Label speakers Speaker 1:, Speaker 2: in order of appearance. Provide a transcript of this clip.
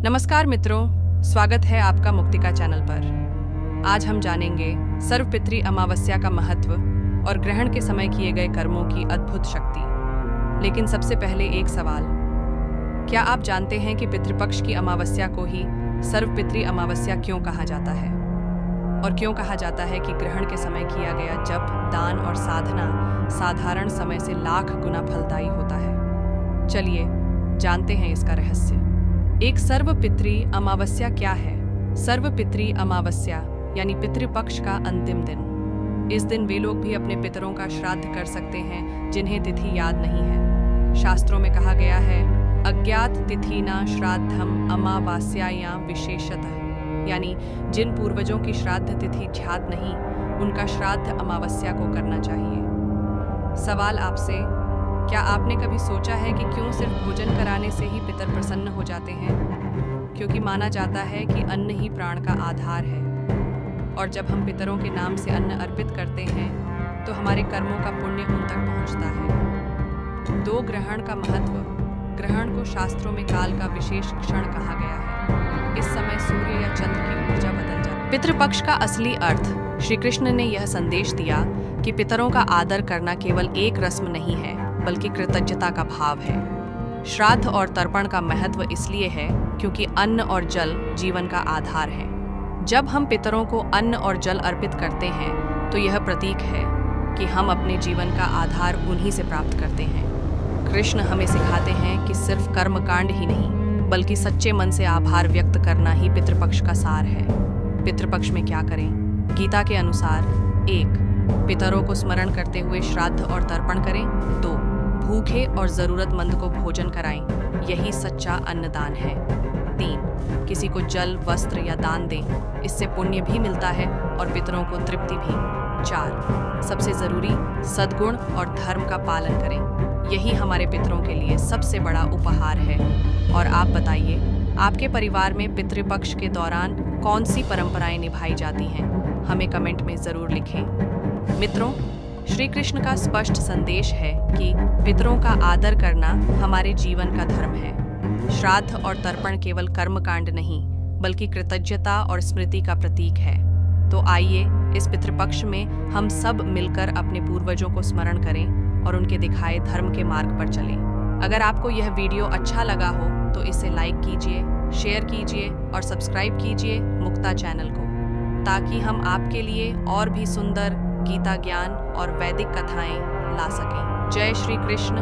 Speaker 1: नमस्कार मित्रों, स्वागत है आपका मुक्तिका चैनल पर। आज हम जानेंगे सर्वपितृ अमावस्या का महत्व और ग्रहण के समय किए गए कर्मों की अद्भुत शक्ति। लेकिन सबसे पहले एक सवाल, क्या आप जानते हैं कि पितृपक्ष की अमावस्या को ही सर्वपितृ अमावस्या क्यों कहा जाता है? और क्यों कहा जाता है कि ग्रहण के समय किया गया जप, दान और साधना साधारण समय से लाख गुना फलदायी होता है? चलिए जानते हैं इसका रहस्य। एक सर्वपितृ अमावस्या क्या है? सर्वपितृ अमावस्या यानी पितृपक्ष का अंतिम दिन। इस दिन वे लोग भी अपने पितरों का श्राद्ध कर सकते हैं जिन्हें तिथि याद नहीं है। शास्त्रों में कहा गया है, अज्ञात तिथिना श्राद्धम अमावास्यायां विशेषतः, यानी जिन पूर्वजों की श्राद्ध तिथि ज्ञात नहीं, उनका श्राद्ध अमावस्या को करना चाहिए। सवाल आपसे, क्या आपने कभी सोचा है कि क्यों सिर्फ भोजन कराने से ही पितर प्रसन्न हो जाते हैं? क्योंकि माना जाता है कि अन्न ही प्राण का आधार है, और जब हम पितरों के नाम से अन्न अर्पित करते हैं तो हमारे कर्मों का पुण्य उन तक पहुंचता है। दो, ग्रहण का महत्व। ग्रहण को शास्त्रों में काल का विशेष क्षण कहा गया है। इस समय सूर्य या चंद्र की ऊर्जा बदल जाती है। पितृपक्ष का असली अर्थ, श्री कृष्ण ने यह संदेश दिया कि पितरों का आदर करना केवल एक रस्म नहीं है, बल्कि कृतज्ञता का भाव है। श्राद्ध और तर्पण का महत्व इसलिए है क्योंकि अन्न और जल जीवन का आधार है। जब हम पितरों को अन्न और जल अर्पित करते हैं तो यह प्रतीक है कि हम अपने जीवन का आधार उन्हीं से प्राप्त करते हैं। कृष्ण हमें सिखाते हैं कि सिर्फ कर्मकांड ही नहीं, बल्कि सच्चे मन से आभार व्यक्त करना ही पितृपक्ष का सार है। पितृपक्ष में क्या करें? गीता के अनुसार 1. पितरों को स्मरण करते हुए श्राद्ध और तर्पण करें। 2. भूखे और जरूरतमंद को भोजन कराएं, यही सच्चा अन्नदान है। 3. किसी को जल, वस्त्र या दान दें, इससे पुण्य भी मिलता है और पितरों को तृप्ति भी। 4. सबसे जरूरी, सद्गुण और धर्म का पालन करें, यही हमारे पितरों के लिए सबसे बड़ा उपहार है। और आप बताइए, आपके परिवार में पितृपक्ष के दौरान कौन सी परंपराएं निभाई जाती हैं? हमें कमेंट में जरूर लिखें। मित्रों, श्री कृष्ण का स्पष्ट संदेश है कि पितरों का आदर करना हमारे जीवन का धर्म है। श्राद्ध और तर्पण केवल कर्मकांड नहीं, बल्कि कृतज्ञता और स्मृति का प्रतीक है। तो आइए इस पितृपक्ष में हम सब मिलकर अपने पूर्वजों को स्मरण करें और उनके दिखाए धर्म के मार्ग पर चलें। अगर आपको यह वीडियो अच्छा लगा हो तो इसे लाइक कीजिए, शेयर कीजिए और सब्सक्राइब कीजिए मुक्ता चैनल को, ताकि हम आपके लिए और भी सुंदर गीता ज्ञान और वैदिक कथाएं ला सकें। जय श्री कृष्ण।